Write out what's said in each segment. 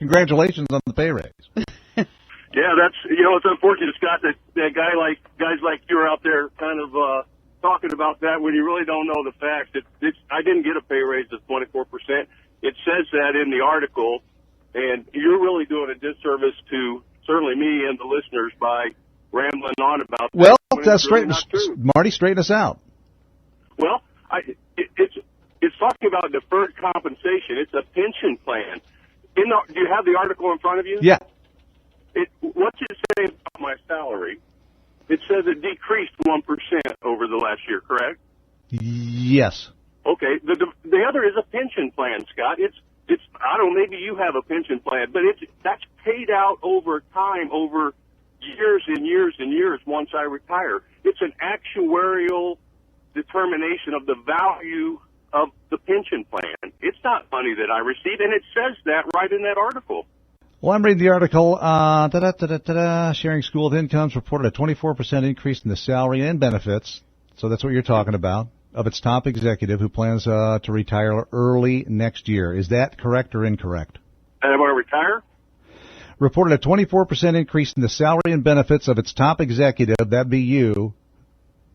Congratulations on the pay raise. Yeah, that's, it's unfortunate, Scott, that guys like you are out there kind of talking about that when you really don't know the facts. I didn't get a pay raise of 24%. It says that in the article, and you're really doing a disservice to certainly me and the listeners by rambling on about that. Well, Marty, straighten us out. Well, it's talking about deferred compensation. It's a pension plan. Do you have the article in front of you? Yeah. What's it saying about my salary? It says it decreased 1% over the last year, correct? Yes. Okay. The other is a pension plan, Scott. It's I don't know, maybe you have a pension plan, but that's paid out over time, over years and years and years once I retire. It's an actuarial determination of the value of the pension plan. It's not money that I receive, and it says that right in that article. Well, I'm reading the article. Sharing school with incomes reported a 24% increase in the salary and benefits. So that's what you're talking about, of its top executive who plans to retire early next year. Is that correct or incorrect? And am I retire? Reported a 24% increase in the salary and benefits of its top executive, that be you.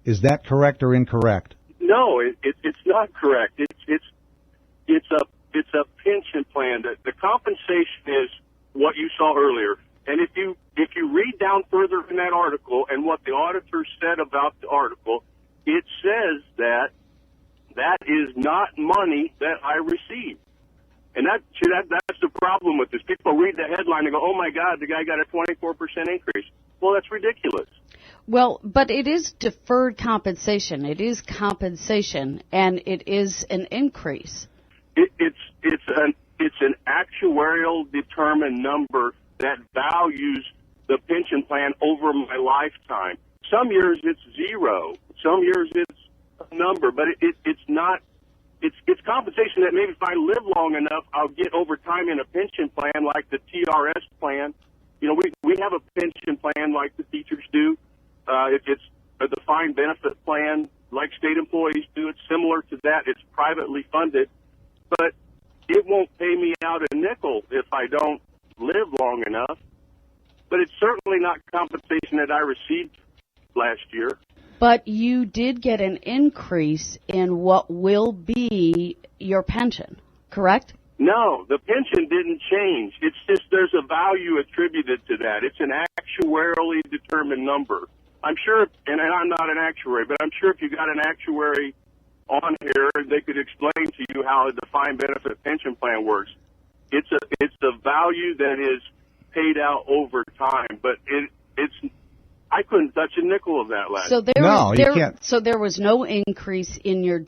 Is that correct or incorrect? No, it's not correct. It's a pension plan. The compensation is what you saw earlier. And if you read down further in that article and what the auditor said about the article, it says that is not money that I received. And that's the problem with this. People read the headline and go, oh, my God, the guy got a 24% increase. Well, that's ridiculous. Well, but it is deferred compensation. It is compensation, and it is an increase. It's an actuarial determined number that values the pension plan over my lifetime. Some years it's zero. Some years it's a number, but it's not. It's compensation that maybe if I live long enough, I'll get over time in a pension plan like the TRS plan. We have a pension plan like the teachers do. It's a defined benefit plan like state employees do. It's similar to that. It's privately funded, but it won't pay me out a nickel if I don't live long enough. But it's certainly not compensation that I received last year. But you did get an increase in what will be your pension, correct? No, the pension didn't change. It's just there's a value attributed to that. It's an actuarially determined number. I'm sure, and I'm not an actuary, but I'm sure if you got an actuary on here, they could explain to you how a defined benefit pension plan works. It's a value that is paid out over time, but I couldn't touch a nickel of that last year. You can't. So there was no increase in your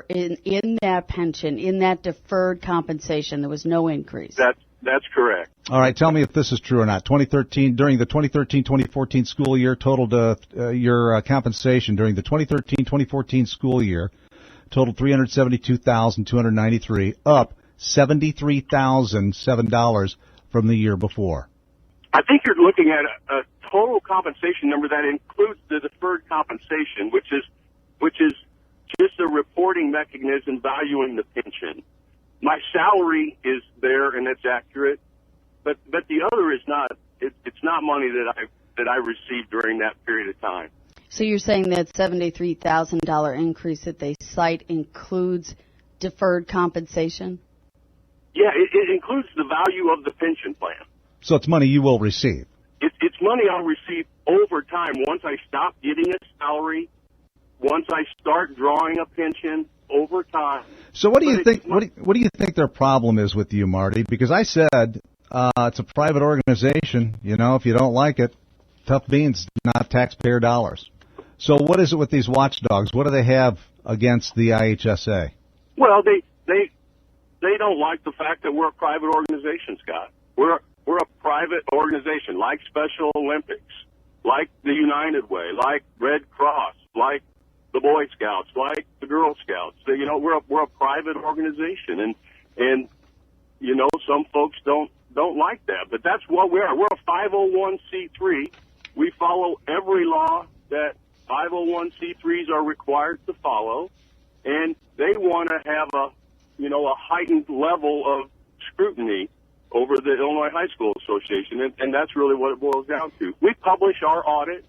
in that pension, in that deferred compensation. There was no increase. That's correct. All right, tell me if this is true or not. During the 2013-2014 school year, totaled your compensation during the 2013-2014 school year totaled $372,293, up $73,007 from the year before. I think you're looking at a total compensation number that includes the deferred compensation, which is just a reporting mechanism valuing the pension. My salary is there and it's accurate, but the other is not. It's not money that I received during that period of time. So you're saying that $73,000 increase that they cite includes deferred compensation? Yeah, it includes the value of the pension plan. So it's money you will receive. It's money I'll receive over time. Once I stop getting a salary, once I start drawing a pension over time. So what do you think? What do you think their problem is with you, Marty? Because I said it's a private organization. If you don't like it, tough beans, not taxpayer dollars. So what is it with these watchdogs? What do they have against the IHSA? Well, they don't like the fact that we're a private organization, Scott. We're a private organization, like Special Olympics, like the United Way, like Red Cross, like the Boy Scouts, like the Girl Scouts. So, we're a private organization, and some folks don't like that, but that's what we are. We're a 501c3. We follow every law that 501c3s are required to follow, and they want to have a heightened level of scrutiny over the Illinois High School Association, and that's really what it boils down to. We publish our audit.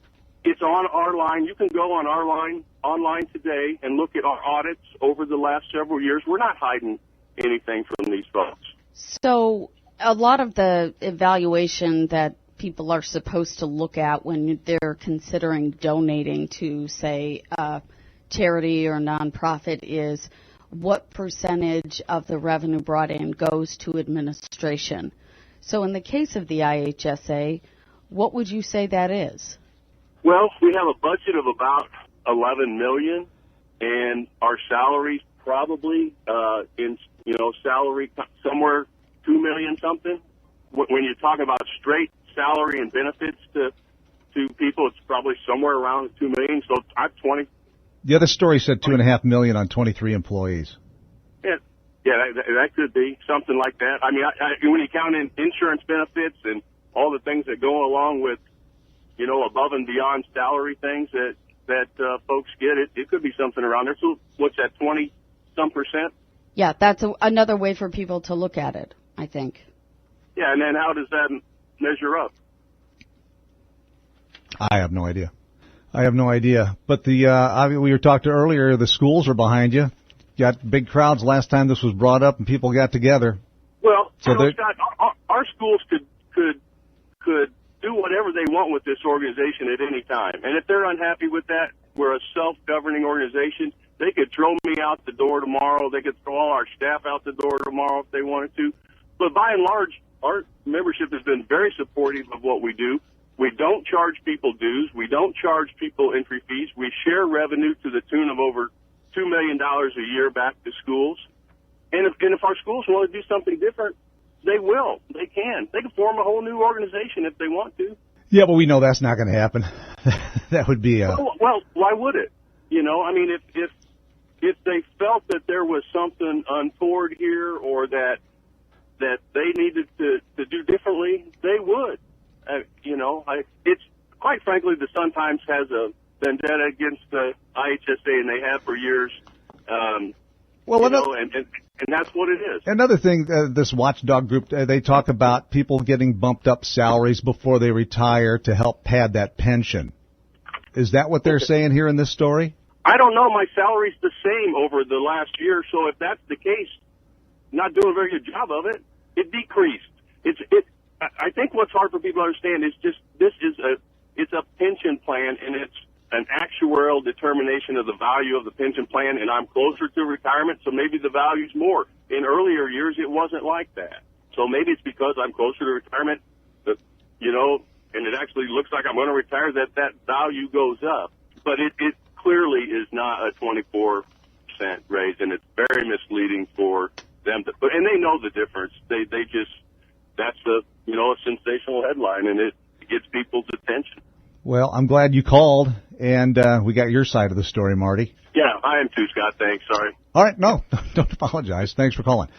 It's on our line. You can go on our line online today and look at our audits over the last several years. We're not hiding anything from these folks. So a lot of the evaluation that people are supposed to look at when they're considering donating to, say, a charity or nonprofit is what percentage of the revenue brought in goes to administration. So in the case of the IHSA, what would you say that is? Well, we have a budget of about $11 million, and our salaries probably salary somewhere $2 million something. When you're talking about straight salary and benefits to people, it's probably somewhere around $2 million. So I'm 20. The other story said $2.5 million on 23 employees. Yeah, that could be something like that. I mean, when you count in insurance benefits and all the things that go along with, above and beyond salary things that folks get, it could be something around there. So what's that, 20-some percent? Yeah, that's another way for people to look at it, I think. Yeah, and then how does that measure up? I have no idea. But we were talking earlier, the schools are behind you. Got big crowds last time this was brought up and people got together. Well, Scott, our schools could do whatever they want with this organization at any time. And if they're unhappy with that, we're a self-governing organization. They could throw me out the door tomorrow. They could throw all our staff out the door tomorrow if they wanted to. But by and large, our membership has been very supportive of what we do. We don't charge people dues. We don't charge people entry fees. We share revenue to the tune of over $2 million a year back to schools. And if our schools want to do something different, they will. They can. They can form a whole new organization if they want to. Yeah, but we know that's not going to happen. That would be Well, why would it? I mean, if they felt that there was something untoward here or that they needed to do differently, they would. It's quite frankly, the Sun-Times has a vendetta against the IHSA, and they have for years. And that's what it is. Another thing, this watchdog group, they talk about people getting bumped up salaries before they retire to help pad that pension. Is that what they're saying here in this story? I don't know. My salary's the same over the last year, so if that's the case, not doing a very good job of it, it decreased. I think what's hard for people to understand is just it's a pension plan, and it's an actuarial determination of the value of the pension plan, and I'm closer to retirement, so maybe the value's more. In earlier years, it wasn't like that. So maybe it's because I'm closer to retirement, and it actually looks like I'm going to retire, that value goes up. But it clearly is not a 24% raise, and it's very misleading for them. And they know the difference. They just, that's a sensational headline, and it gets people's attention. Well, I'm glad you called, and we got your side of the story, Marty. Yeah, I am too, Scott. Thanks. Sorry. All right. No, don't apologize. Thanks for calling.